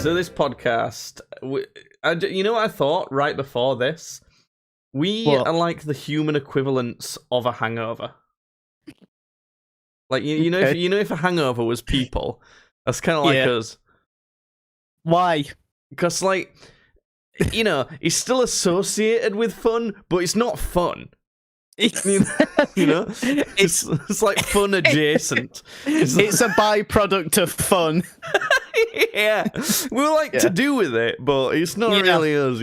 So this podcast, you know what I thought right before this? We are like the human equivalents of a hangover. Like you know, if a hangover was people, that's kind of like us. Why? Because it's still associated with fun, but it's not fun. It's like fun adjacent. It's a byproduct of fun. Yeah, we like to do with it, but it's not really us,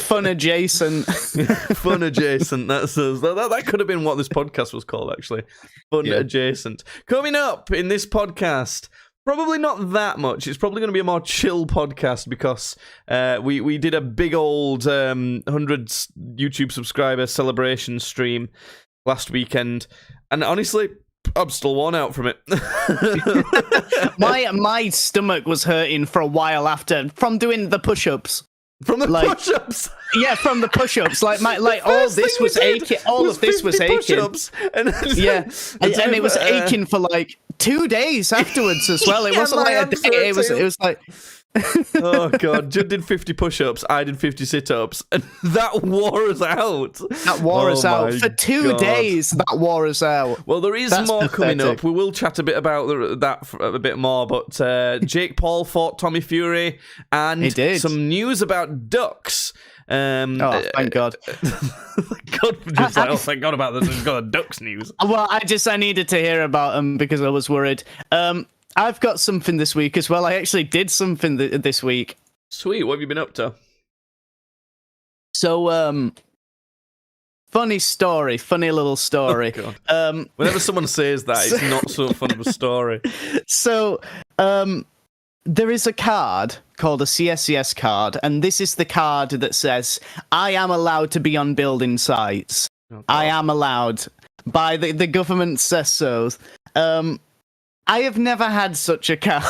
Fun adjacent. Fun adjacent. That's us. That could have been what this podcast was called, actually. Fun adjacent. Coming up in this podcast. Probably not that much. It's probably going to be a more chill podcast because we did a big old 100 YouTube subscriber celebration stream last weekend, and honestly, I'm still worn out from it. my stomach was hurting for a while after from doing the push-ups. From the push-ups. Yeah, from the push-ups. All this was aching. All of this was aching. And it was aching for 2 days afterwards as well. It wasn't like a day. It was like. Oh god, Judd did 50 push-ups, I did 50 sit-ups, and that wore us out. That wore us out. For 2 days, that wore us out. Well, there is more coming up. We will chat a bit about that a bit more, but Jake Paul fought Tommy Fury, and some news about ducks. Thank God. Thank God about this. We've got a ducks news. Well, I needed to hear about them because I was worried. I've got something this week as well. I actually did something this week. Sweet. What have you been up to? So, funny little story. Oh, God. Whenever someone says that, it's not so fun of a story. So, there is a card called a CSCS card, and this is the card that says, I am allowed to be on building sites. Oh, I am allowed. By the government says so. I have never had such a card.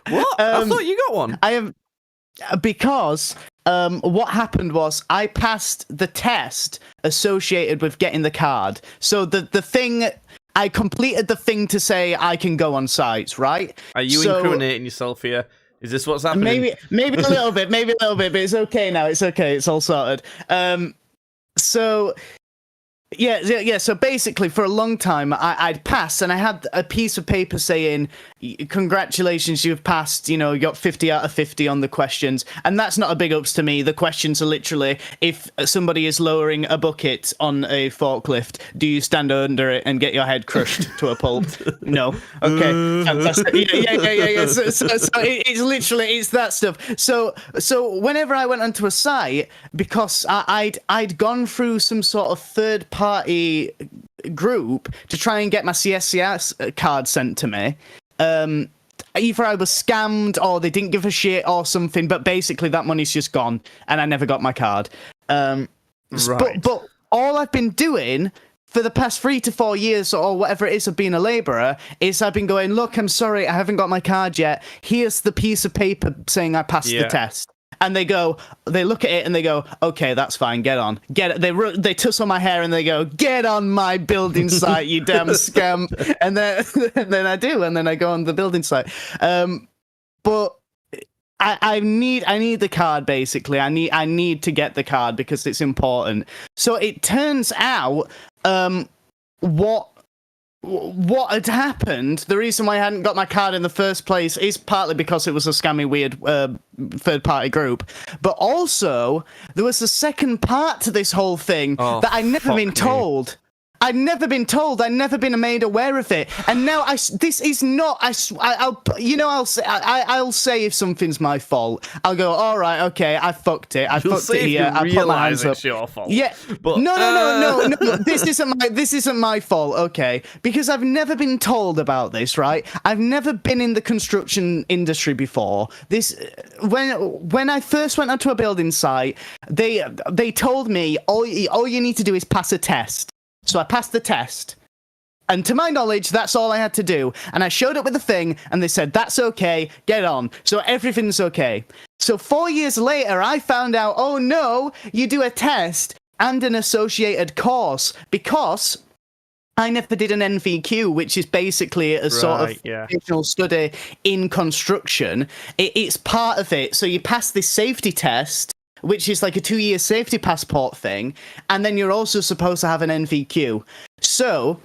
What? I thought you got one. I have, because what happened was I passed the test associated with getting the card. So the thing, I completed the thing to say I can go on sites, right? Are you incriminating yourself here? Is this what's happening? Maybe a little bit, but it's okay now. It's okay. It's all sorted. Yeah. So basically, for a long time, I'd passed, and I had a piece of paper saying, "Congratulations, you've passed. You got 50 out of 50 on the questions." And that's not a big ups to me. The questions are literally, if somebody is lowering a bucket on a forklift, do you stand under it and get your head crushed to a pulp? No. Okay. Fantastic. Yeah. So it's literally that stuff. So whenever I went onto a site, because I'd gone through some sort of third party group to try and get my CSCS card sent to me. Either I was scammed or they didn't give a shit or something, but basically that money's just gone and I never got my card. Right. But all I've been doing for the past 3 to 4 years or whatever it is of being a labourer is I've been going, look, I'm sorry, I haven't got my card yet. Here's the piece of paper saying I passed the test. And they look at it and they go, okay, that's fine, get on. They tussle my hair and they go, get on my building site, you damn scamp. And then I do, and then I go on the building site. But I need the card, basically. I need to get the card because it's important. So it turns out, what had happened, the reason why I hadn't got my card in the first place is partly because it was a scammy, weird third-party group. But also, there was a second part to this whole thing that I'd never been told. I'd never been told. I'd never been made aware of it. And now this is not. I'll say if something's my fault. I'll go, all right, okay, I fucked it. I fucked it here. I put my hands up. It's your fault. Yeah. But, no. This isn't my fault. Okay, because I've never been told about this. Right. I've never been in the construction industry before. When I first went onto a building site, they told me all you need to do is pass a test. So I passed the test. And to my knowledge, that's all I had to do. And I showed up with the thing, and they said, that's okay, get on. So everything's okay. So 4 years later, I found out, oh no, you do a test and an associated course, because I never did an NVQ, which is basically a sort of vocational study in construction. It's part of it. So you pass this safety test, which is like a 2-year safety passport thing, and then you're also supposed to have an NVQ. So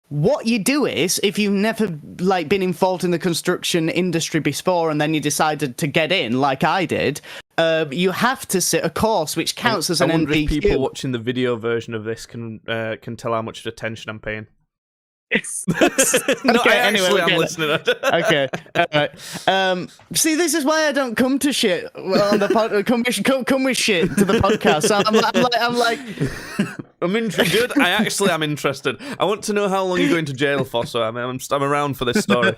what you do is, if you've never like been involved in the construction industry before, and then you decided to get in, like I did, you have to sit a course which counts as an NVQ. I wonder if people watching the video version of this can tell how much attention I'm paying. No, okay, I'm listening. Okay, all right. See, this is why I don't come to shit on the pod. Come with shit to the podcast. So I'm like, I'm interested. I actually am interested. I want to know how long you're going to jail for. So I'm around for this story.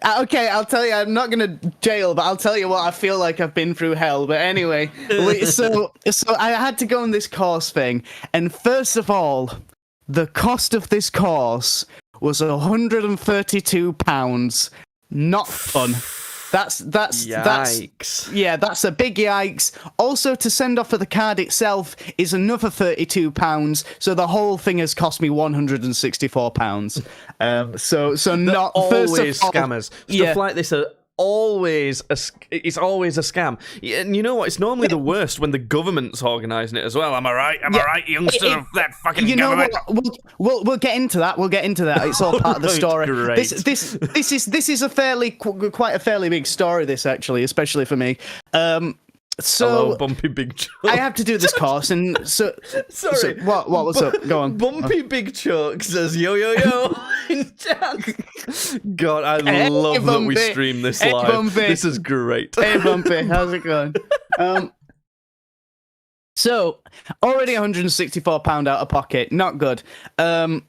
Okay, I'll tell you. I'm not gonna jail, but I'll tell you what. I feel like I've been through hell. But anyway, so I had to go on this course thing, and first of all, the cost of this course was £132. Not fun. That's yikes. That's a big yikes. Also, to send off for the card itself is another £32. So the whole thing has cost me £164. So not always scammers. Stuff like this are always it's always a scam. And you know what? It's normally the worst when the government's organising it as well. Am I right? Am I right, youngster of that fucking government? We'll get into that. We'll get into that. It's all part of the story. Great. This is a quite a fairly big story. This actually, especially for me. So hello, Bumpy Big Chuck. I have to do this course, and so sorry. So, what was up? Go on. Bumpy Big Chuck says yo in chat. God, I love that we stream this live. Bumpy. This is great. Hey Bumpy, how's it going? So already £164 out of pocket, not good. Then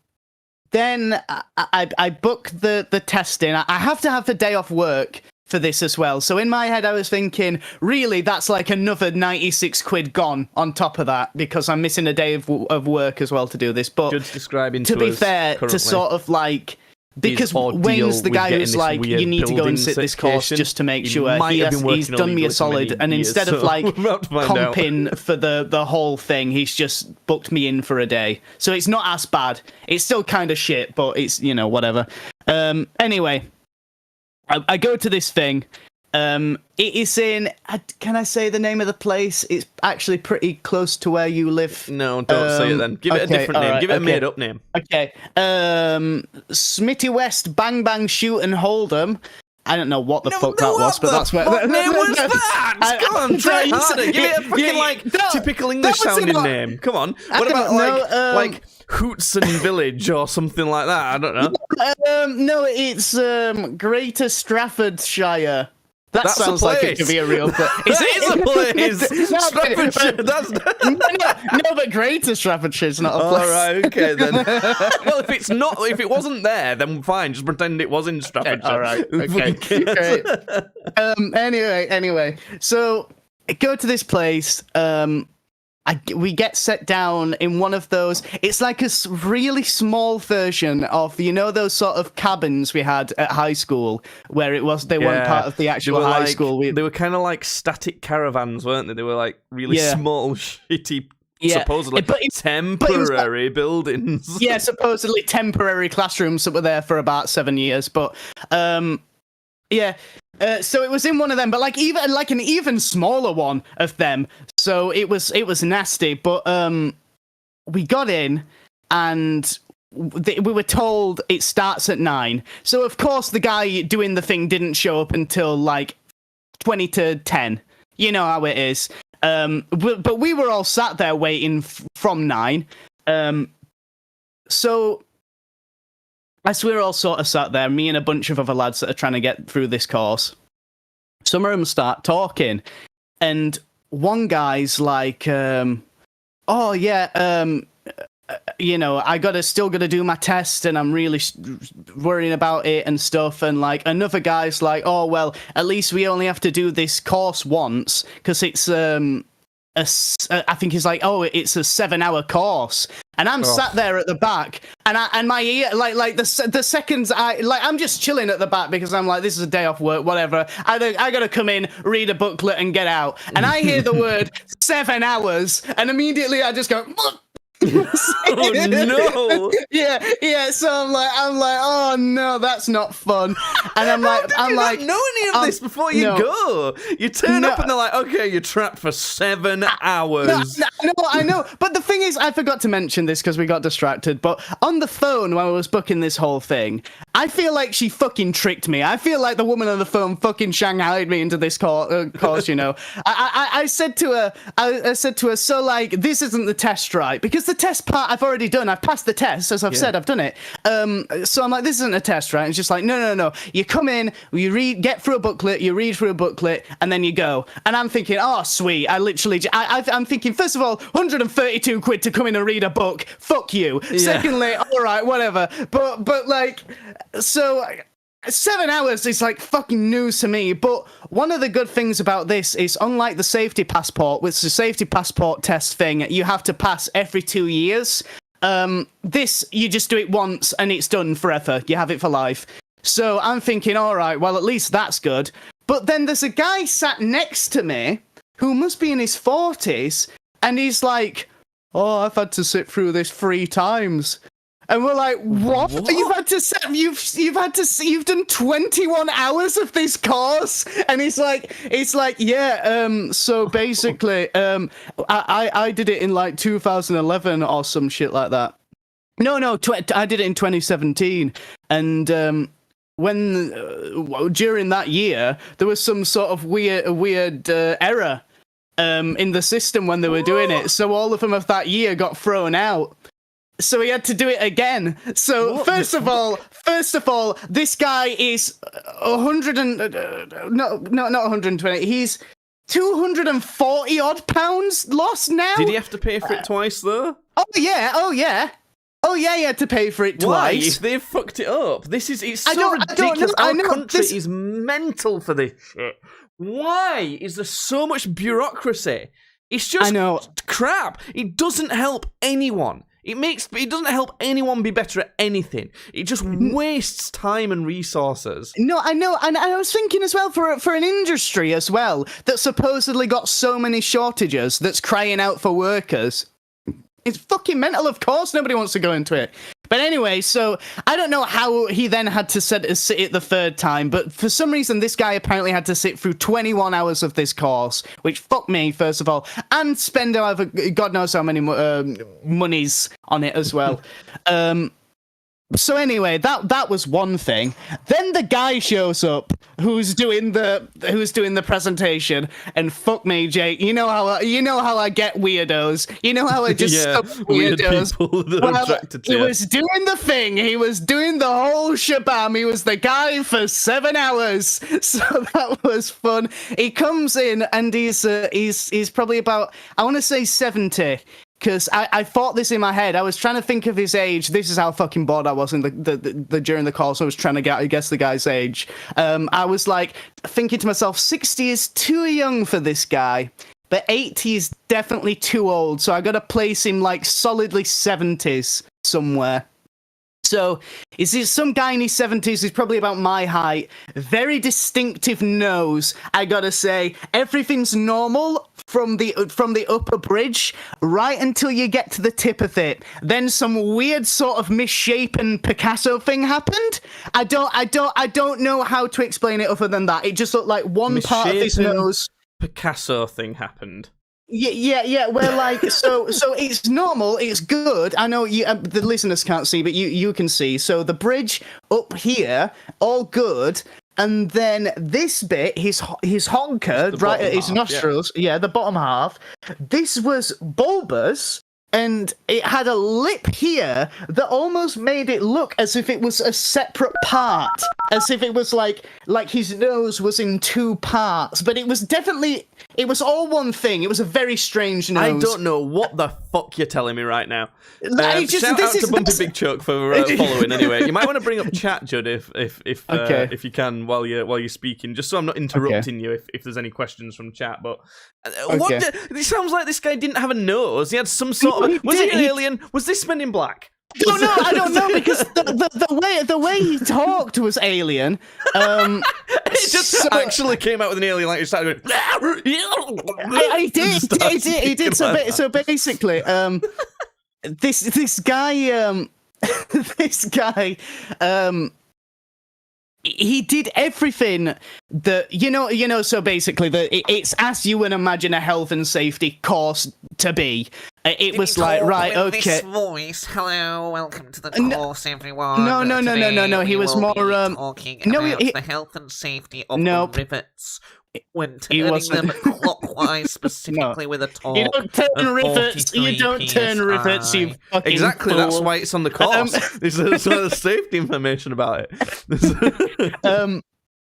I book the testing. I have to have a day off work for this as well. So in my head, I was thinking, really, that's like another 96 quid gone on top of that, because I'm missing a day of work as well to do this. But Jud's describing to be us fair, currently, to sort of like, because Wayne's the guy who's like, you need to go and sit this course just to make sure. He's done me a solid, and instead of like comping for the whole thing, he's just booked me in for a day. So it's not as bad. It's still kind of shit, but it's, whatever. Anyway, I go to this thing. It is in. Can I say the name of the place? It's actually pretty close to where you live. No, don't say it then. Give it a different name. Give it a made-up name. Okay. Smitty West Bang Bang Shoot and Hold'em. I don't know what the fuck that was, but that's where. What name was that? Come on, try harder. Give it a fucking typical English sounding name. Come on. What about like Hootson Village or something like that? I don't know. No, it's Greater Staffordshire. That sounds like it could be a real place. It is a place. Staffordshire. No, but Greater Staffordshire is not a place. All right, okay then. Well, if it wasn't there, then fine. Just pretend it was in Staffordshire. All right, okay, great. Anyway, so I go to this place. We get set down in one of those. It's like a really small version of those sort of cabins we had at high school, where they weren't part of the actual high school. They were kind of like static caravans, weren't they? They were like really small, shitty, supposedly temporary buildings. Yeah, supposedly temporary classrooms that were there for about 7 years, but so it was in one of them, but like an even smaller one of them. So it was nasty. But we got in, and we were told it starts at 9. So of course the guy doing the thing didn't show up until like 20 to 10. You know how it is. But we were all sat there waiting from 9. So as we're all sort of sat there, me and a bunch of other lads that are trying to get through this course, some of them start talking, and one guy's like, I still gotta do my test, and I'm really worrying about it and stuff. And like another guy's like, oh well, at least we only have to do this course once, because it's I think he's like, oh, it's a 7-hour course. And I'm sat there at the back, and my ear, like the seconds I'm just chilling at the back, because I'm like, this is a day off work, whatever. I gotta come in, read a booklet, and get out. And I hear the word 7 hours, and immediately I just go, Oh no! yeah. So I'm like, oh no, that's not fun. And I'm like, How did you not know any of this before you go? You turn up and they're like, okay, you're trapped for 7 hours. I know. But the thing is, I forgot to mention this because we got distracted. But on the phone when I was booking this whole thing, I feel like she fucking tricked me. I feel like the woman on the phone fucking shanghaied me into this course. You know, I said to her, so like, this isn't the test, right? Because the test part I've already done. I've passed the test, as I've said, I've done it. So I'm like, this isn't a test, right? And she's like, no. You come in, you get through a booklet, you read through a booklet, and then you go. And I'm thinking, oh, sweet. I'm thinking, first of all, 132 quid to come in and read a book. Fuck you. Yeah. Secondly, all right, whatever. But like, so 7 hours is like fucking news to me. But one of the good things about this is, unlike the safety passport, which is a safety passport test thing, you have to pass every 2 years. This, you just do it once and it's done forever. You have it for life. So I'm thinking, all right, well, at least that's good. But then there's a guy sat next to me who must be in his 40s, and he's like, oh, I've had to sit through this 3 times. And we're like, what? You've done 21 hours of this course? And it's like, yeah, so basically, I did it in like 2011 or some shit like that. No, I did it in 2017. And, when during that year, there was some sort of weird error in the system when they were doing it. So all of them of that year got thrown out. So he had to do it again. So what? First of all, this guy is 100 and not 120. He's 240 odd pounds lost now. Did he have to pay for it twice though? Oh yeah. He had to pay for it twice. Why? If they've fucked it up. It's so ridiculous. Our country is mental for this shit. Why is there so much bureaucracy? It's just crap. It doesn't help anyone. It doesn't help anyone be better at anything. It just wastes time and resources. No, I know, and I was thinking as well for an industry as well that supposedly got so many shortages that's crying out for workers. It's fucking mental. Of course, nobody wants to go into it. But anyway, so I don't know how he then had to sit it the 3rd time, but for some reason, this guy apparently had to sit through 21 hours of this course, which fuck me, first of all, and spend however God knows how many monies on it as well. So anyway, that was one thing. Then the guy shows up who's doing the presentation, and fuck me, Jake. You know how I get weirdos. You know how I just weird people that are attracted to He was doing the thing. He was doing the whole shabam. He was the guy for 7 hours. So that was fun. He comes in and he's probably about, I want to say 70. Because I thought this in my head. I was trying to think of his age. This is how fucking bored I was in the during the call. So I was trying to guess the guy's age. I was like thinking to myself, 60 is too young for this guy, but 80 is definitely too old. So I got to place him like solidly 70s somewhere. So is some guy in his 70s? He's probably about my height. Very distinctive nose. I gotta say, everything's normal from the upper bridge right until you get to the tip of it. Then some weird sort of misshapen Picasso thing happened. I don't know how to explain it other than that. It just looked like one part of his nose. Picasso thing happened. Yeah. Well, like, so it's normal. It's good. I know you, the listeners can't see, but you can see. So the bridge up here, all good. And then this bit, his honker, right at his nostrils, the bottom half. This was bulbous, and it had a lip here that almost made it look as if it was a separate part, as if it was like his nose was in 2 parts. But it was all one thing. It was a very strange nose. I don't know what the fuck you're telling me right now. Shout out to Bumpy Big Chuck for following. Anyway, you might want to bring up chat, Judd, if you can while you're speaking, just so I'm not interrupting you if there's any questions from chat. But it sounds like this guy didn't have a nose. He had some sort of. Was he an alien? Was this Men in Black? I don't know because the way he talked was alien. It just actually came out with an alien, like he started going. He did. So basically, this guy, this guy, he did everything that so basically it's as you would imagine a health and safety course to be. It was like, right, okay. This voice. Hello, welcome to the course, everyone. No. He was more talking about the health and safety of the rivets. When turning them clockwise, specifically with a torque. You don't turn rivets. You don't turn rivets. You fucking exactly. fool. That's why it's on the course. There's the safety information about it.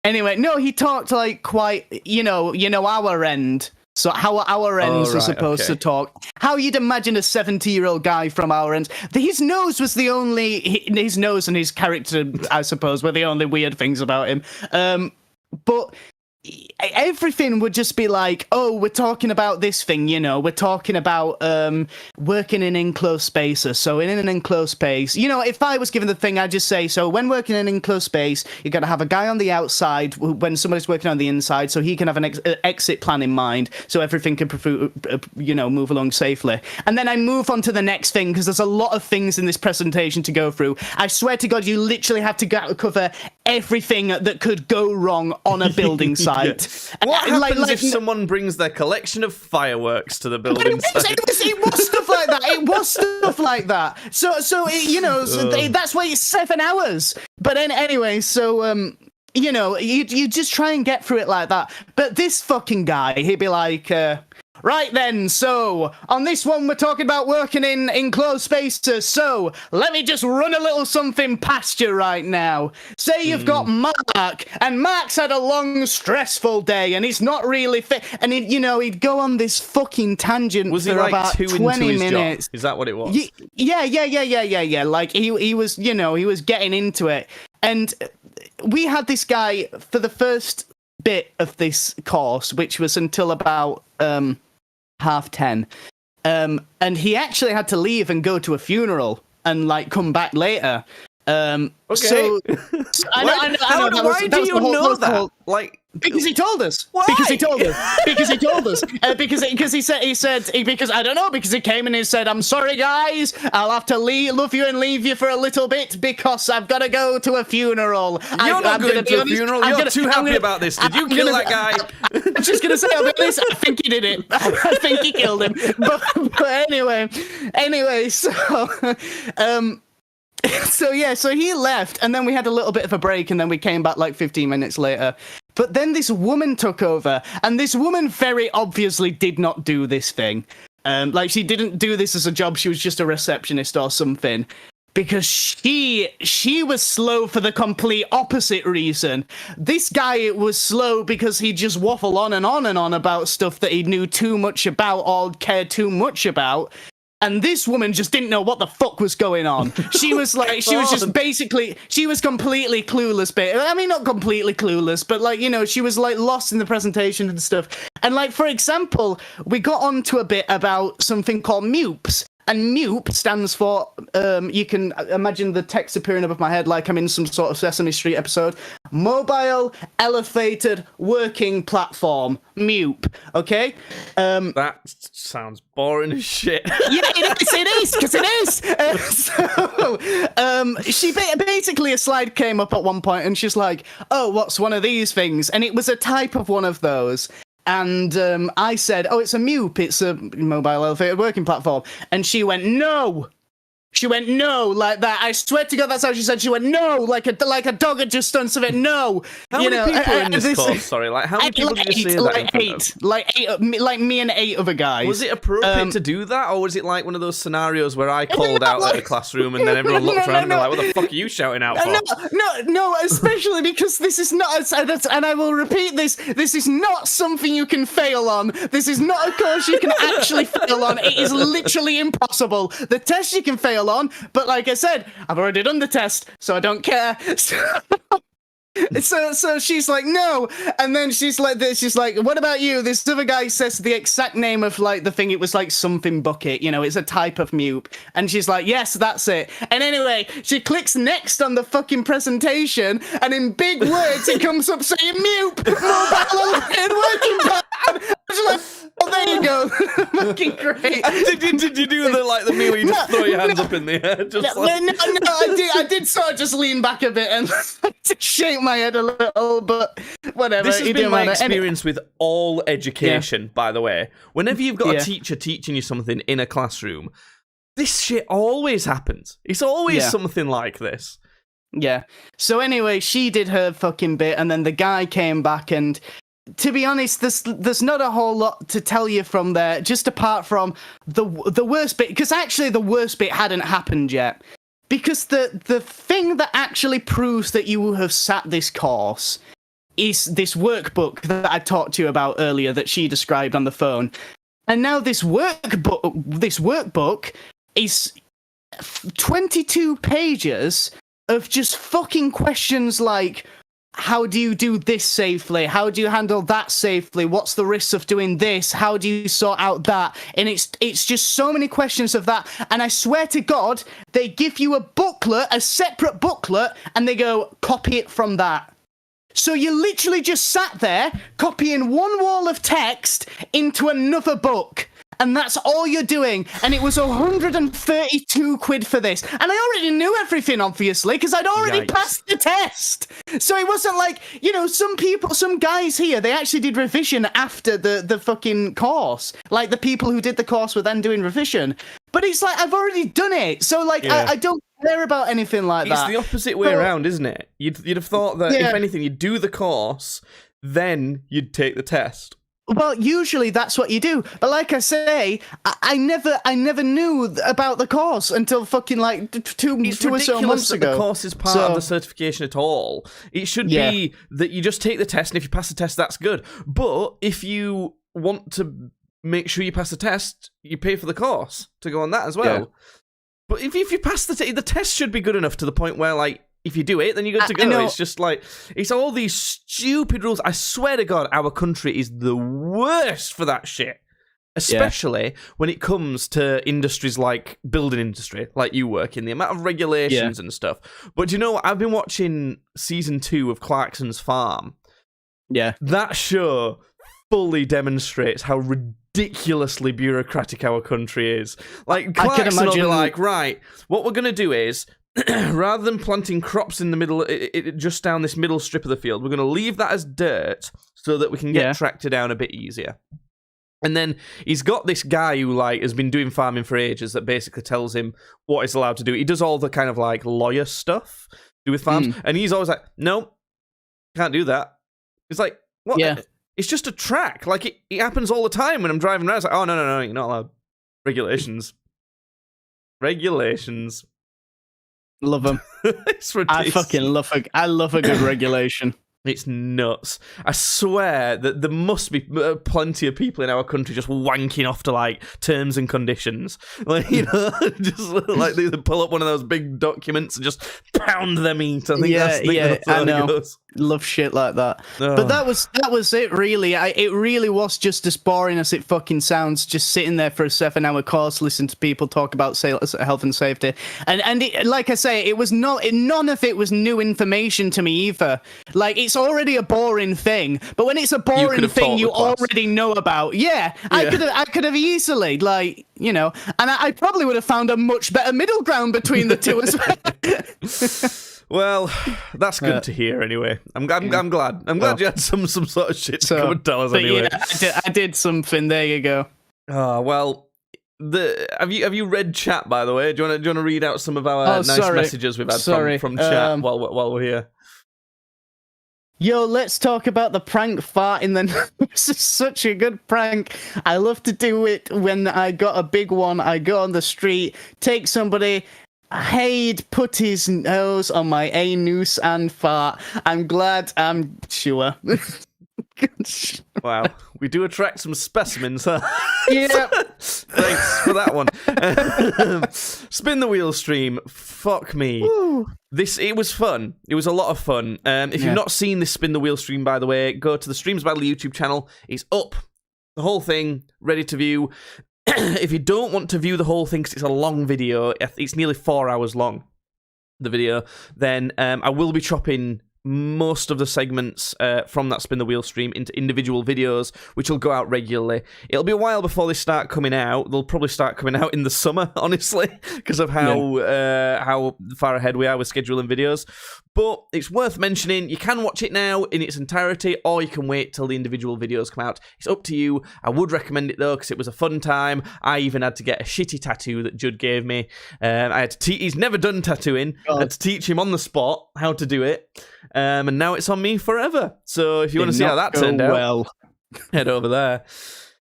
Anyway, no, he talked like quite, our end. So how our ends are supposed to talk. How you'd imagine a 70-year-old guy from our ends. His nose was the only. His nose and his character, I suppose, were the only weird things about him. But everything would just be like, oh, we're talking about this thing, we're talking about working in enclosed spaces. So in an enclosed space, if I was given the thing, I'd just say, so when working in an enclosed space, you got to have a guy on the outside when somebody's working on the inside, so he can have an exit plan in mind, so everything can move along safely. And then I move on to the next thing, because there's a lot of things in this presentation to go through. I swear to God, you literally have to cover everything that could go wrong on a building site. What happens if someone brings their collection of fireworks to the building site? It was stuff like that. It was stuff like that. So that's why it's 7 hours. But anyway, so you just try and get through it like that. But this fucking guy, he'd be like, right then, so on this one we're talking about working in enclosed spaces, so let me just run a little something past you right now. Say you've got Mark, and Mark's had a long, stressful day, and he's not really fit, and he'd go on this fucking tangent for about 20 minutes. Job? Is that what it was? Yeah. Like, he was, he was getting into it. And we had this guy for the first bit of this course, which was until about 10:30, and he actually had to leave and go to a funeral and come back later. Okay. So I know. Why do you know that? Because he told us. Why? Because he told us. Because he told us. Because he said because I don't know. Because he came and he said, "I'm sorry, guys. I'll have to love you and leave you for a little bit because I've got to go to a funeral." You're not going to a funeral. You're too happy about this. Did you kill that guy? I'm just gonna say, I think he did it. I think he killed him. But anyway, so he left, and then we had a little bit of a break, and then we came back 15 minutes later. But then this woman took over, and this woman very obviously did not do this thing. She didn't do this as a job. She was just a receptionist or something. Because she was slow for the complete opposite reason. This guy was slow because he'd just waffle on and on and on about stuff that he knew too much about or cared too much about. And this woman just didn't know what the fuck was going on. She was she was completely clueless. I mean, not completely clueless, but she was lost in the presentation and stuff. And for example, we got onto a bit about something called MUPs. And MUP stands for, you can imagine the text appearing above my head like I'm in some sort of Sesame Street episode. Mobile Elevated Working Platform. MUP. Okay? That sounds boring as shit. Yeah, it is, because it is. She basically, a slide came up at one point and she's like, oh, what's one of these things? And it was a type of one of those. And I said, oh, it's a MUP, it's a mobile elevated working platform. And she went, no. She went, no, like that. I swear to God, that's how she said. She went, no, like a dog had just done something. No. How many people are in this course? Sorry, how many people did you say that? Like me and 8 other guys. Was it appropriate to do that, or was it like one of those scenarios where I called out at the classroom and then everyone looked around and they're like, what the fuck are you shouting out for? No, especially because this is not, and I will repeat this is not something you can fail on. This is not a course you can actually fail on. It is literally impossible. The test you can fail on, but like I said, I've already done the test, so I don't care. So she's like, no, and then she's like this. She's like, what about you? This other guy says the exact name of the thing. It was something bucket. It's a type of MUP, and she's like, yes, that's it. And anyway, she clicks next on the fucking presentation, and in big words, it comes up saying MUP, mobile elevated working platform. She's like, what there you go. Fucking great. Did you do the me where you just throw your hands up in the air? Just No, I did sort of just lean back a bit and shake my head a little, but whatever. This has been my experience with all education, by the way. Whenever you've got a teacher teaching you something in a classroom, this shit always happens. It's always something like this. Yeah. So anyway, she did her fucking bit, and then the guy came back, and to be honest, there's not a whole lot to tell you from there, just apart from the worst bit, because actually the worst bit hadn't happened yet. Because the thing that actually proves that you have sat this course is this workbook that I talked to you about earlier that she described on the phone. And now this workbook is 22 pages of just fucking questions like, how do you do this safely? How do you handle that safely? What's the risks of doing this? How do you sort out that? And it's just so many questions of that. And I swear to God, they give you a booklet, a separate booklet, and they go, copy it from that. So you literally just sat there copying one wall of text into another book. And that's all you're doing. And it was 132 quid for this. And I already knew everything, obviously, because I'd already passed the test. So it wasn't like, some guys here, they actually did revision after the fucking course. Like, the people who did the course were then doing revision. But it's like, I've already done it. So, like, I don't care about anything like that. It's the opposite way around, isn't it? You'd have thought that, if anything, you'd do the course, then you'd take the test. Well, usually that's what you do. But like I say, I never knew about the course until fucking like two or so months ago. The course is part of the certification at all. It should be that you just take the test, and if you pass the test, that's good. But if you want to make sure you pass the test, you pay for the course to go on that as well. Yeah. But if you pass the test should be good enough to the point where, like, if you do it, then you're good to go. It's just like, it's all these stupid rules. I swear to God, our country is the worst for that shit. Especially when it comes to industries like building industry, like you work in, the amount of regulations and stuff. But do you know what? I've been watching season 2 of Clarkson's Farm. Yeah. That show fully demonstrates how ridiculously bureaucratic our country is. Like, Clarkson will be like, right, what we're going to do is, rather than planting crops in the middle, just down this middle strip of the field, we're going to leave that as dirt so that we can get tractor down a bit easier. And then he's got this guy who, like, has been doing farming for ages that basically tells him what he's allowed to do. He does all the kind of, like, lawyer stuff to do with farms. And he's always like, no, can't do that. It's like, what? Yeah. It's just a track. Like, it happens all the time when I'm driving around. It's like, oh, no, you're not allowed. Regulations. Love them. It's ridiculous. I fucking love a good regulation. It's nuts. I swear that there must be plenty of people in our country just wanking off to, like, terms and conditions. Like, just like they pull up one of those big documents and just pound their meat. I think that's I know. It goes. Love shit like that. Oh. But that was it, really. It really was just as boring as it fucking sounds, just sitting there for a 7-hour course, listening to people talk about health and safety. And it, like I say, it was none of it was new information to me either. Like, it's already a boring thing, but when it's a boring thing you already know about, I could have easily, like, and I probably would have found a much better middle ground between the two as well. Well, that's good to hear. Anyway, I'm glad. I'm glad you had some sort of shit to come and tell us. Anyway, I did something. There you go. Oh well. Have you read chat, by the way? Do you want to read out some of our nice messages we've had from chat while we're here? Yo, let's talk about the prank fart in the This is such a good prank. I love to do it when I got a big one. I go on the street, take somebody. He'd put his nose on my anus and fart. I'm glad I'm sure. Wow, we do attract some specimens, huh? Yeah. Thanks for that one. Spin the wheel stream. Fuck me. Woo. It was fun. It was a lot of fun. If you've not seen this Spin the Wheel stream, by the way, go to the Streams Battle YouTube channel. It's up. The whole thing, ready to view. If you don't want to view the whole thing because it's a long video, it's nearly 4 hours long, the video, then I will be chopping most of the segments from that Spin the Wheel stream into individual videos, which will go out regularly. It'll be a while before they start coming out. They'll probably start coming out in the summer, honestly, because of how far ahead we are with scheduling videos. But it's worth mentioning, you can watch it now in its entirety, or you can wait till the individual videos come out. It's up to you. I would recommend it, though, because it was a fun time. I even had to get a shitty tattoo that Judd gave me. I had to he's never done tattooing. I had to teach him on the spot how to do it. And now it's on me forever. So if you want to see how that turned out, head over there.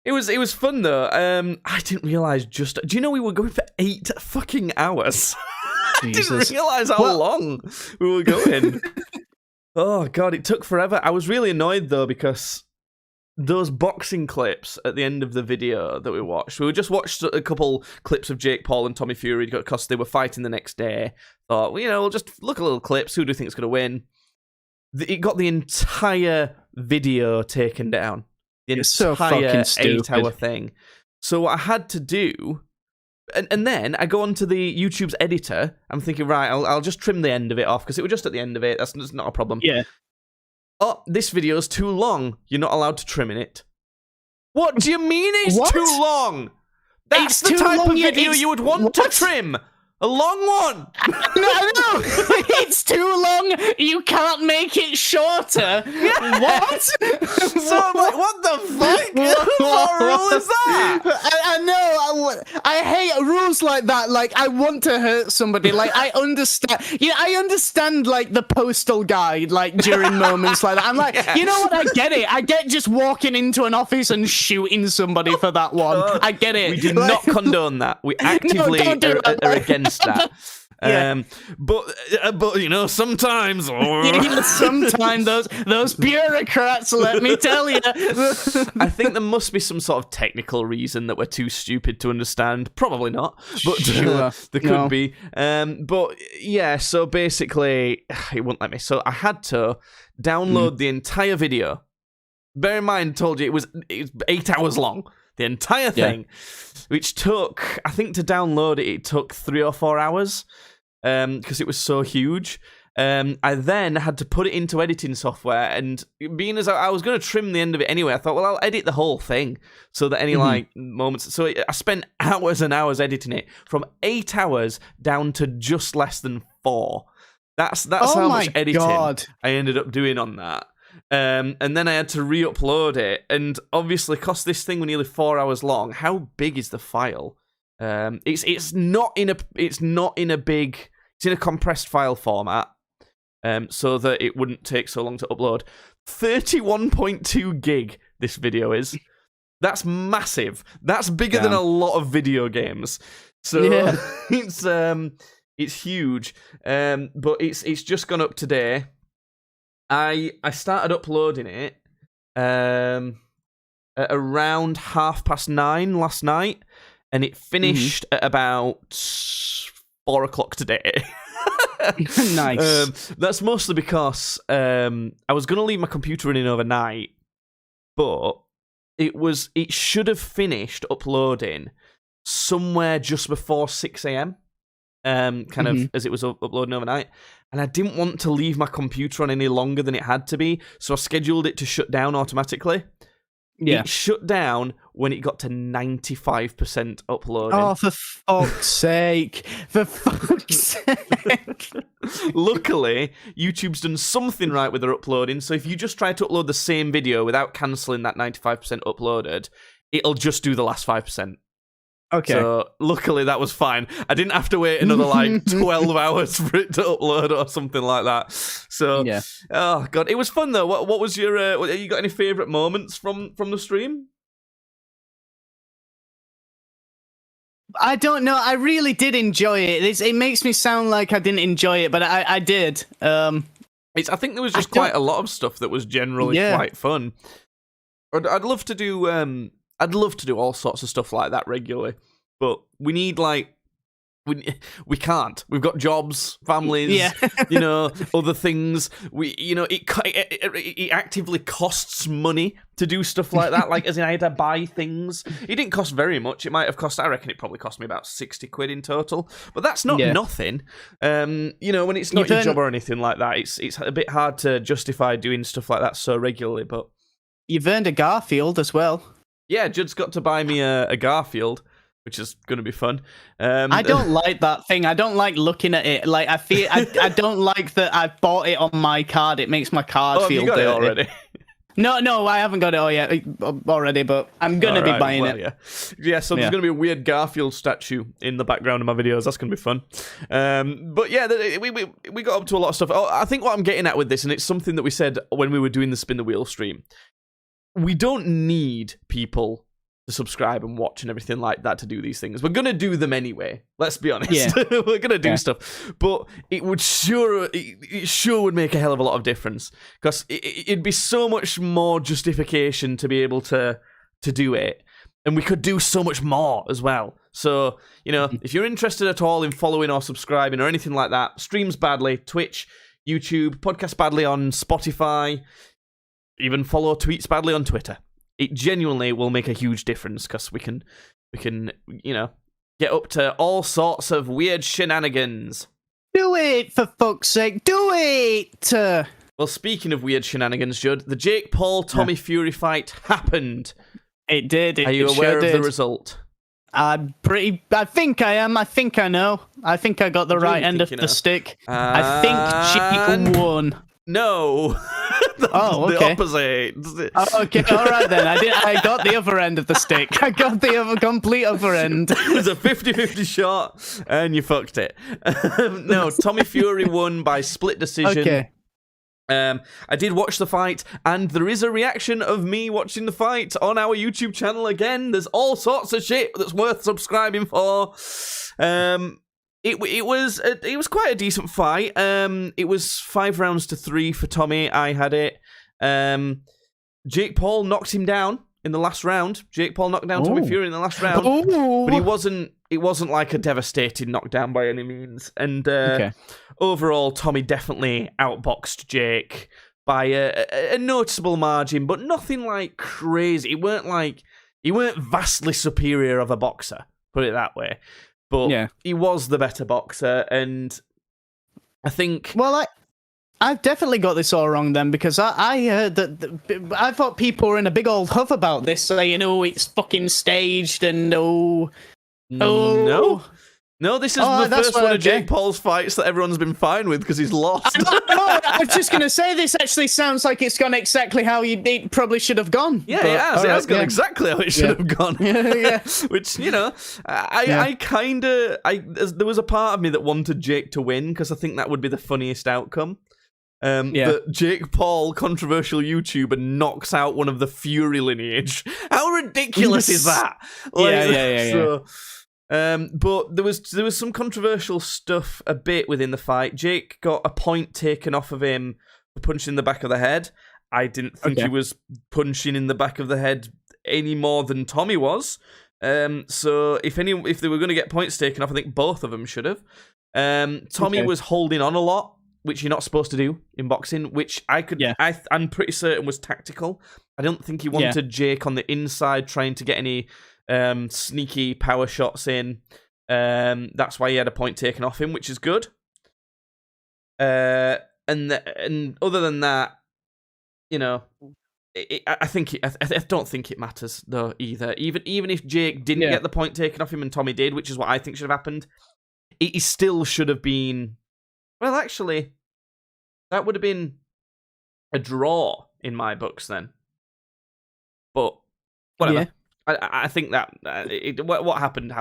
It was fun, though. I didn't realise do you know we were going for 8 fucking hours? I didn't realise how long we were going. Oh, God, it took forever. I was really annoyed, though, because those boxing clips at the end of the video that we just watched a couple clips of Jake Paul and Tommy Fury because they were fighting the next day. Thought, well, we'll just look at little clips. Who do you think is going to win? It got the entire video taken down. The entire so fucking stupid 8-hour thing. So what I had to do... And then I go onto the YouTube's editor. I'm thinking, right, I'll just trim the end of it off because it was just at the end of it. That's not a problem. Yeah. Oh, this video's too long. You're not allowed to trim in it. What do you mean it's too long? That's the type of video you would want to trim. A long one. No, it's too long. You can't make it shorter. Yeah. What? So I'm like, what the fuck? What rule is that? I know. I hate rules like that. Like, I want to hurt somebody. Like, I understand. I understand, like, the postal guide, like, during moments like that. I'm like, you know what? I get it. I get just walking into an office and shooting somebody for that one. I get it. We do not condone that. We actively are against that. But sometimes sometimes those bureaucrats, let me tell you. I think there must be some sort of technical reason that we're too stupid to understand. Probably not, but there could be. But yeah, so basically it wouldn't let me, so I had to download the entire video. Bear in mind, I told you it was 8 hours long. The entire thing, which took, I think to download it took 3 or 4 hours because it was so huge. I then had to put it into editing software, and being as I was going to trim the end of it anyway, I thought, well, I'll edit the whole thing so that any moments. So I spent hours and hours editing it from 8 hours down to just less than 4. That's how much editing I ended up doing on that. And then I had to re-upload it, and obviously, because this thing was nearly 4 hours long, how big is the file? It's in a compressed file format, so that it wouldn't take so long to upload. 31.2 gig. This video is. That's massive. That's bigger than a lot of video games. So it's huge. But it's just gone up today. I started uploading it at around 9:30 last night, and it finished at about 4 o'clock today. Nice. That's mostly because I was going to leave my computer running overnight, but it should have finished uploading somewhere just before 6 a.m. Kind of as it was uploading overnight. And I didn't want to leave my computer on any longer than it had to be, so I scheduled it to shut down automatically. Yeah. It shut down when it got to 95% uploading. Oh, for fuck's sake. For fuck's sake. Luckily, YouTube's done something right with their uploading, so if you just try to upload the same video without cancelling that 95% uploaded, it'll just do the last 5%. Okay. So luckily that was fine. I didn't have to wait another 12 hours for it to upload or something like that. So oh god, it was fun though. What was your? You got any favourite moments from the stream? I don't know. I really did enjoy it. It makes me sound like I didn't enjoy it, but I did. I think there was just quite a lot of stuff that was generally quite fun. I'd love to do all sorts of stuff like that regularly, but we need we can't. We've got jobs, families, other things. It actively costs money to do stuff like that. Like, as in, I had to buy things. It didn't cost very much. It might have cost, I reckon it probably cost me about 60 quid in total. But that's not nothing. When it's not your job or anything like that, it's a bit hard to justify doing stuff like that so regularly. But you've earned a Garfield as well. Yeah, Judd's got to buy me a Garfield, which is going to be fun. I don't like that thing. I don't like looking at it. Like, I feel I don't like that I've bought it on my card. It makes my card feel you got dirty. It already? No, I haven't got it all yet already, but I'm going to be buying it. Yeah, so there's going to be a weird Garfield statue in the background of my videos. That's going to be fun. But yeah, we got up to a lot of stuff. Oh, I think what I'm getting at with this, and it's something that we said when we were doing the Spin the Wheel stream, we don't need people to subscribe and watch and everything like that to do these things. We're going to do them anyway. Let's be honest. Yeah. We're going to do stuff. But it sure would make a hell of a lot of difference. Because it'd be so much more justification to be able to do it. And we could do so much more as well. So, if you're interested at all in following or subscribing or anything like that, Streams Badly, Twitch, YouTube, Podcast Badly on Spotify, even follow Tweets Badly on Twitter. It genuinely will make a huge difference because we can, get up to all sorts of weird shenanigans. Do it, for fuck's sake, do it! Well, speaking of weird shenanigans, Judd, the Jake Paul-Tommy Fury fight happened. It did. Are you aware of the result? I think I am. I think I know. I think I got the right end of the stick. I think Jake won. No. The opposite. Okay, all right then. I got the other end of the stick. I got the complete other end. It was a 50-50 shot, and you fucked it. No, Tommy Fury won by split decision. Okay. I did watch the fight, and there is a reaction of me watching the fight on our YouTube channel again. There's all sorts of shit that's worth subscribing for. It was quite a decent fight. It was 5 rounds to 3 for Tommy. I had it. Jake Paul knocked him down in the last round. Jake Paul knocked down Tommy Fury in the last round, but it wasn't like a devastating knockdown by any means. And overall, Tommy definitely outboxed Jake by a noticeable margin, but nothing like crazy. He weren't vastly superior of a boxer, put it that way. But he was the better boxer, and I think... Well, I've definitely got this all wrong then, because I heard that I thought people were in a big old huff about this, saying, it's fucking staged, and No, this is the first one of Jake Paul's fights that everyone's been fine with because he's lost. I was just going to say, this actually sounds like it's gone exactly how it probably should have gone. Yeah, it has. It has gone exactly how it should have gone. Yeah. Which, there was a part of me that wanted Jake to win because I think that would be the funniest outcome. That Jake Paul, controversial YouTuber, knocks out one of the Fury lineage. How ridiculous is that? But there was some controversial stuff a bit within the fight. Jake got a point taken off of him for punching in the back of the head. I didn't think he was punching in the back of the head any more than Tommy was. So if they were going to get points taken off, I think both of them should have. Tommy was holding on a lot, which you're not supposed to do in boxing, which I'm pretty certain was tactical. I don't think he wanted Jake on the inside trying to get any sneaky power shots in. That's why he had a point taken off him, which is good. And other than that, I don't think it matters though either. Even if Jake didn't get the point taken off him and Tommy did, which is what I think should have happened, it still should have been. Well, actually, that would have been a draw in my books then. But whatever. Yeah. I think that what happened.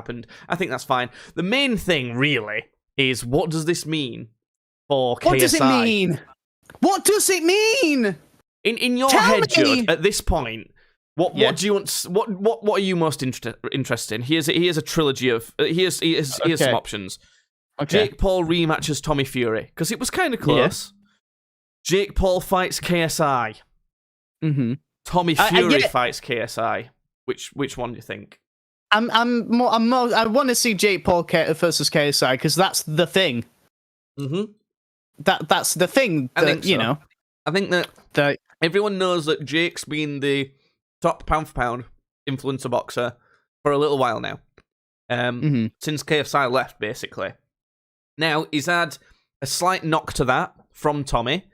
I think that's fine. The main thing, really, is what does this mean for KSI? What does it mean? What does it mean? In your head, Judd, at this point, what do you want? What are you most interested in? Here's a trilogy of here's some options. Okay. Jake Paul rematches Tommy Fury because it was kind of close. Yeah. Jake Paul fights KSI. Mm-hmm. Tommy Fury fights KSI. Which one do you think? I want to see Jake Paul versus KSI because that's the thing. Mm-hmm. That's the thing. That, I think so. I think that everyone knows that Jake's been the top pound for pound influencer boxer for a little while now. Since KSI left, basically. Now he's had a slight knock to that from Tommy.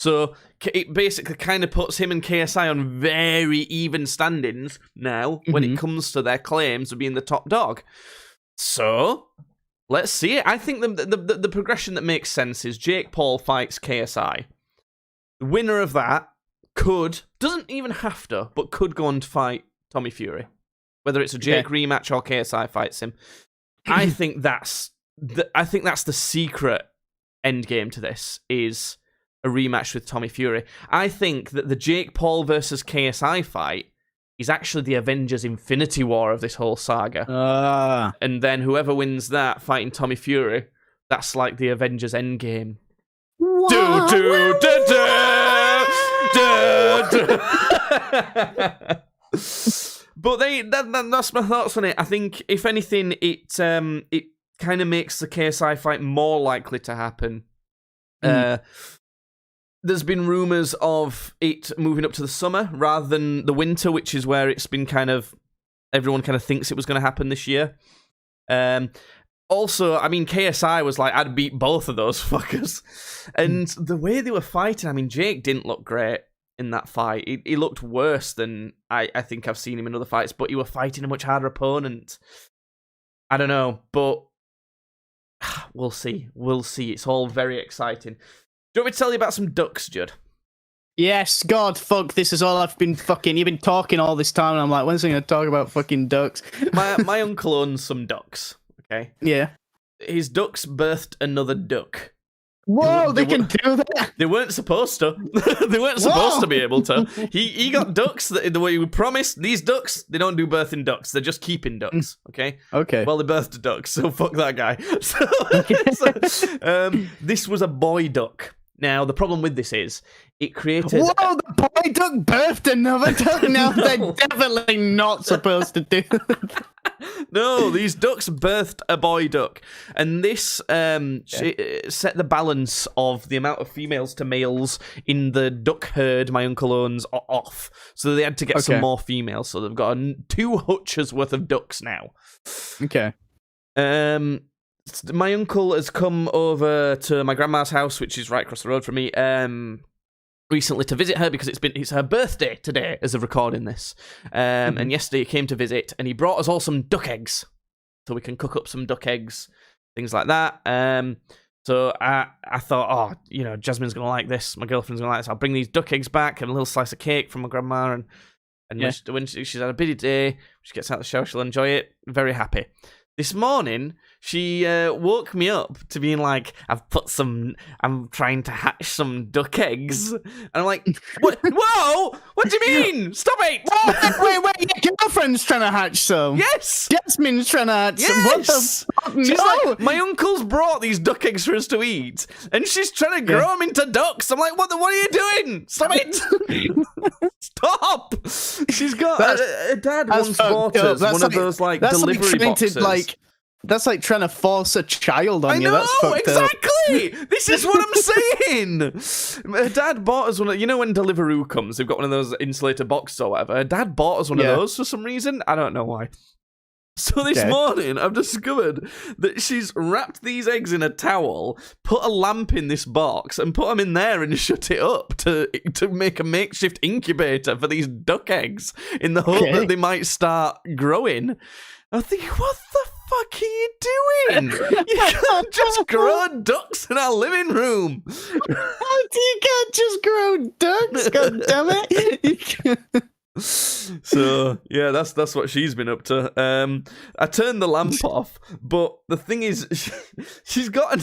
So it basically kind of puts him and KSI on very even standings now when it comes to their claims of being the top dog. So let's see it. I think the progression that makes sense is Jake Paul fights KSI. The winner of that doesn't even have to, but could go on to fight Tommy Fury. Whether it's a Jake rematch or KSI fights him. I think that's the secret end game to this is a rematch with Tommy Fury. I think that the Jake Paul versus KSI fight is actually the Avengers Infinity War of this whole saga. And then whoever wins that fighting Tommy Fury, that's like the Avengers Endgame. But that's my thoughts on it. I think if anything, it kind of makes the KSI fight more likely to happen. There's been rumours of it moving up to the summer rather than the winter, which is where it's been everyone kind of thinks it was going to happen this year. Also, I mean, KSI was like, I'd beat both of those fuckers. And the way they were fighting, I mean, Jake didn't look great in that fight. He looked worse than I think I've seen him in other fights, but he were fighting a much harder opponent. I don't know, but we'll see. We'll see. It's all very exciting. Do you want me to tell you about some ducks, Judd? Yes, God, fuck, this is all I've been fucking... You've been talking all this time, and I'm like, when's he going to talk about fucking ducks? My uncle owns some ducks, okay? Yeah. His ducks birthed another duck. Whoa, they can do that? They weren't supposed to. They weren't supposed to be able to. He got ducks the way we promised. These ducks, they don't do birthing ducks. They're just keeping ducks, okay? Okay. Well, they birthed a duck, so fuck that guy. This was a boy duck. Now, the problem with this is, it created... Whoa, the boy duck birthed another duck? Now, they're definitely not supposed to do that. No, these ducks birthed a boy duck. And this set the balance of the amount of females to males in the duck herd my uncle owns off. So they had to get some more females. So they've got 2 hutches worth of ducks now. Okay. My uncle has come over to my grandma's house, which is right across the road from me, recently to visit her because it's her birthday today as of recording this. And yesterday he came to visit and he brought us all some duck eggs so we can cook up some duck eggs, things like that. So I thought, Jasmine's going to like this. My girlfriend's going to like this. I'll bring these duck eggs back and a little slice of cake from my grandma. And when she's had a busy day, she gets out of the shower, she'll enjoy it. Very happy. This morning, she woke me up to being like, I'm trying to hatch some duck eggs. And I'm like, what? Whoa! What do you mean? Stop it! Wait, your girlfriend's trying to hatch some? Yes! Jasmine's trying to hatch some? What the fuck? She's like, my uncle's brought these duck eggs for us to eat, and she's trying to grow them into ducks. I'm like, what are you doing? Stop it! Stop! She's got... her dad once bought us one of those, delivery boxes. That's like trying to force a child on you. That's exactly. This is what I'm saying. Her dad bought us one of, when Deliveroo comes, they've got one of those insulator boxes or whatever. Her dad bought us one of those for some reason. I don't know why. So this morning, I've discovered that she's wrapped these eggs in a towel, put a lamp in this box, and put them in there and shut it up to make a makeshift incubator for these duck eggs in the hope that they might start growing. I think, what the fuck are you doing? You can't just grow ducks in our living room. You can't just grow ducks, god damn it. So yeah, that's what she's been up to. I turned the lamp off, but the thing is, she's gotten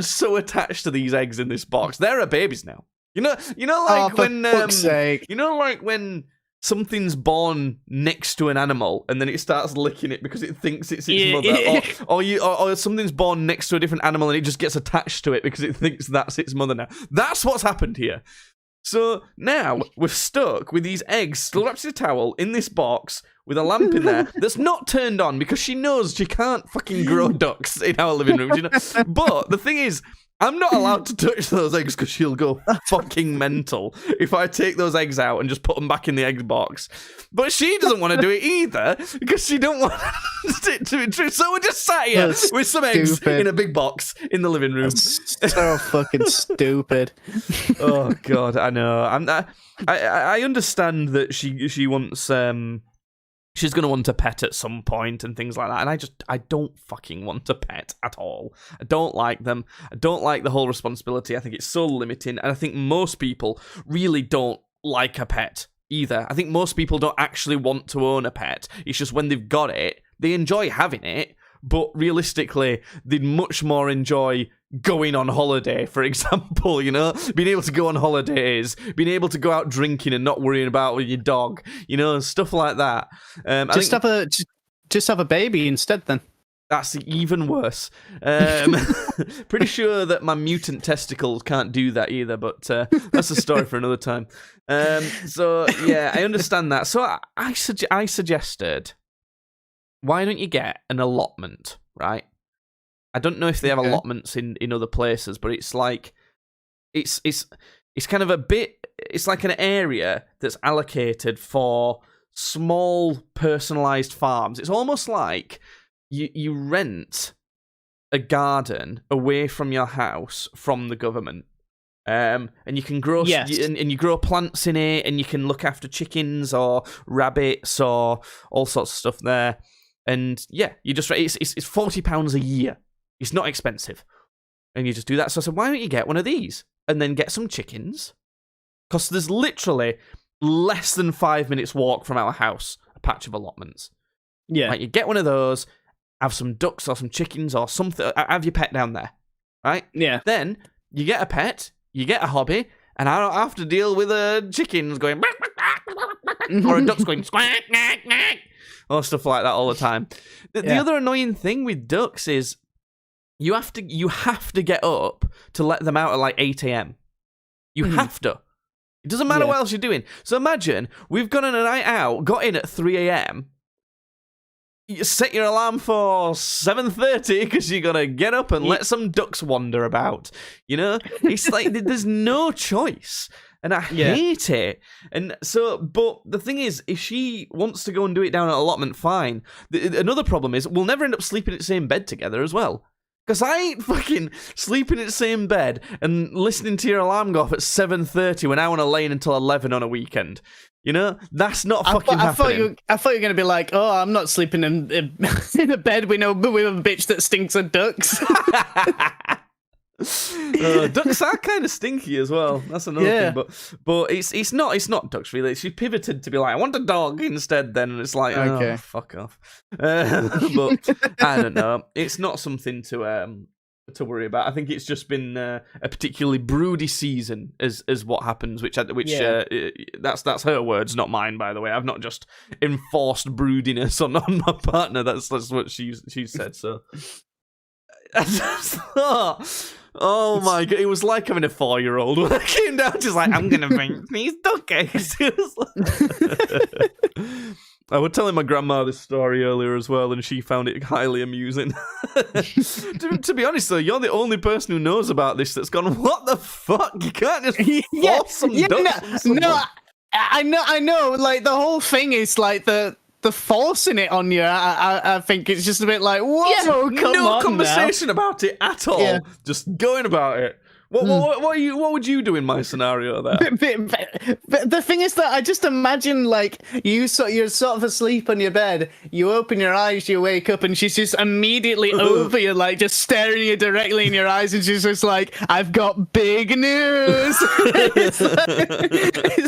so attached to these eggs in this box. They're her babies now. When something's born next to an animal and then it starts licking it because it thinks it's its mother, or something's born next to a different animal and it just gets attached to it because it thinks that's its mother now. That's what's happened here. So now we're stuck with these eggs still wrapped in a towel in this box with a lamp in there that's not turned on because she knows she can't fucking grow ducks in our living room. You know? But the thing is, I'm not allowed to touch those eggs because she'll go fucking mental if I take those eggs out and just put them back in the egg box. But she doesn't want to do it either because she don't want it to be true. So we're just sat here with some eggs in a big box in the living room. That's so fucking stupid. Oh God, I know. I understand that she wants she's going to want a pet at some point and things like that. And I don't fucking want a pet at all. I don't like them. I don't like the whole responsibility. I think it's so limiting. And I think most people really don't like a pet either. I think most people don't actually want to own a pet. It's just when they've got it, they enjoy having it. But realistically, they'd much more enjoy going on holiday, for example, you know? Being able to go on holidays, being able to go out drinking and not worrying about with your dog, you know, stuff like that. Just have a baby instead, then. That's even worse. Pretty sure that my mutant testicles can't do that either, but that's a story for another time. So, yeah, I understand that. So I suggested, why don't you get an allotment, right? I don't know if they have allotments in other places, but it's like it's kind of a bit. It's like an area that's allocated for small personalized farms. It's almost like you rent a garden away from your house from the government, and you can grow and you grow plants in it, and you can look after chickens or rabbits or all sorts of stuff there. And yeah, you just it's £40 a year. It's not expensive. And you just do that. So I said, why don't you get one of these? And then get some chickens. Because there's literally less than 5 minutes walk from our house, a patch of allotments. Yeah. Like, you get one of those, have some ducks or some chickens or something, have your pet down there. Right? Yeah. Then you get a pet, you get a hobby, and I don't have to deal with chickens going or a duck's going squawk, quack, quack, or stuff like that all the time. The other annoying thing with ducks is you have to get up to let them out at like 8 a.m. You have to. It doesn't matter what else you're doing. So imagine we've gone on a night out, got in at 3 a.m. You set your alarm for 7:30 because you gotta get up and let some ducks wander about. You know, it's like there's no choice, and I hate it. And so, but the thing is, if she wants to go and do it down at allotment, fine. Another problem is we'll never end up sleeping in the same bed together as well. Because I ain't fucking sleeping in the same bed and listening to your alarm go off at 7:30 when I want to lay in until 11 on a weekend. You know? That's not fucking happening. I thought you were going to be like, oh, I'm not sleeping in a bed with a bitch that stinks of ducks. Ducks are kind of stinky as well. That's another thing. But it's not ducks really. She pivoted to be like, I want a dog instead. Then and it's like, oh, fuck off. But I don't know. It's not something to worry about. I think it's just been a particularly broody season, is what happens. That's her words, not mine. By the way, I've not just enforced broodiness on my partner. That's what she said. So. I just thought, oh my god, it was like having a 4-year-old when I came down. She's like, I'm gonna bring these duck eggs. I was telling my grandma this story earlier as well, and she found it highly amusing. to be honest, though, you're the only person who knows about this that's gone, what the fuck? You can't just force some ducks. No, I know. Like, the whole thing is like the forcing it on you. I think it's just a bit like, whoa, no conversation about it at all. Yeah. Just going about it. What would you do in my scenario there? The thing is that I just imagine, like, you're sort of asleep on your bed, you open your eyes, you wake up, and she's just immediately over you, like, just staring you directly in your eyes, and she's just like, I've got big news. it's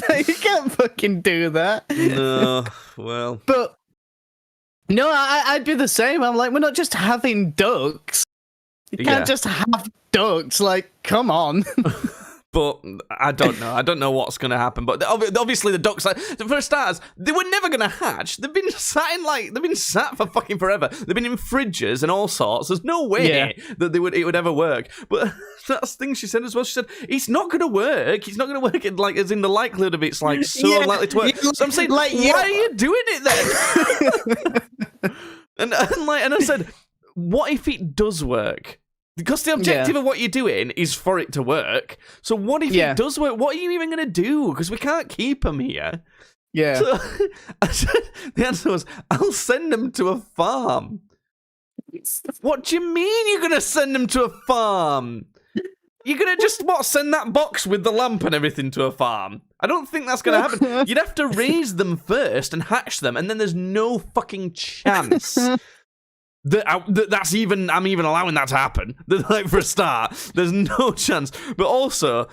like, you can't fucking do that. No, well. But, no, I'd be the same. I'm like, we're not just having ducks. You can't just have ducks, like, come on. But I don't know. I don't know what's going to happen. But obviously the ducks, for starters, they were never going to hatch. They've been sat for fucking forever. They've been in fridges and all sorts. There's no way that it would ever work. But that's the thing she said as well. She said, it's not going to work. It's not going to work as in the likelihood of it's like so unlikely to work. So I'm saying, why are you doing it then? and I said, what if it does work? Because the objective of what you're doing is for it to work. So what if it does work? What are you even going to do? Because we can't keep them here. Yeah. So the answer was, I'll send them to a farm. What do you mean you're going to send them to a farm? You're going to just, send that box with the lamp and everything to a farm? I don't think that's going to happen. You'd have to raise them first and hatch them, and then there's no fucking chance that's even I'm even allowing that to happen. Like, for a start, there's no chance. But also,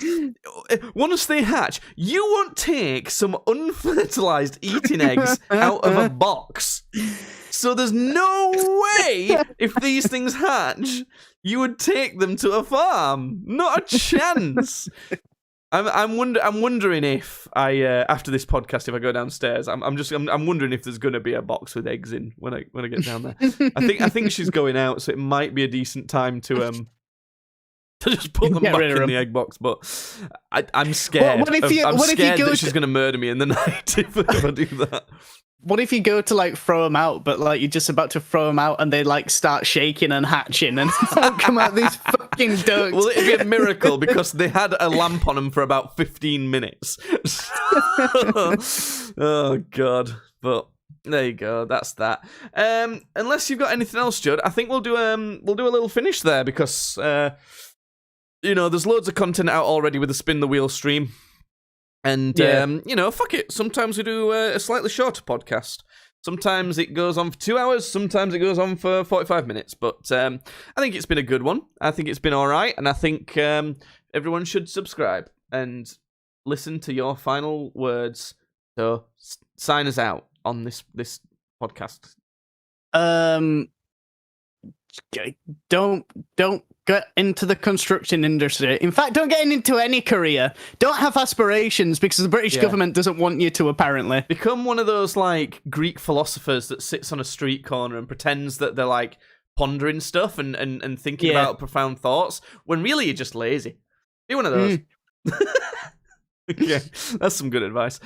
once they hatch, you won't take some unfertilized eating eggs out of a box. So there's no way, if these things hatch, you would take them to a farm. Not a chance. I'm wondering if after this podcast, if I go downstairs, I'm wondering if there's gonna be a box with eggs in when I get down there. I think she's going out, so it might be a decent time to just put them back in the egg box. But I'm scared. I'm scared that she's gonna murder me in the night if I do that. What if you go to like throw them out, but like you're just about to throw them out and they like start shaking and hatching and come out these fucking ducks? Well, it'd be a miracle because they had a lamp on them for about 15 minutes. Oh god! But there you go. That's that. Unless you've got anything else, Judd, I think we'll do a little finish there because there's loads of content out already with the Spin the Wheel stream. And, fuck it. Sometimes we do a slightly shorter podcast. Sometimes it goes on for 2 hours. Sometimes it goes on for 45 minutes. But I think it's been a good one. I think it's been all right. And I think everyone should subscribe and listen to your final words. So sign us out on this podcast. Don't get into the construction industry. In fact, don't get into any career. Don't have aspirations because the British government doesn't want you to, apparently. Become one of those, like, Greek philosophers that sits on a street corner and pretends that they're, like, pondering stuff and thinking about profound thoughts, when really you're just lazy. Be one of those. Okay, that's some good advice.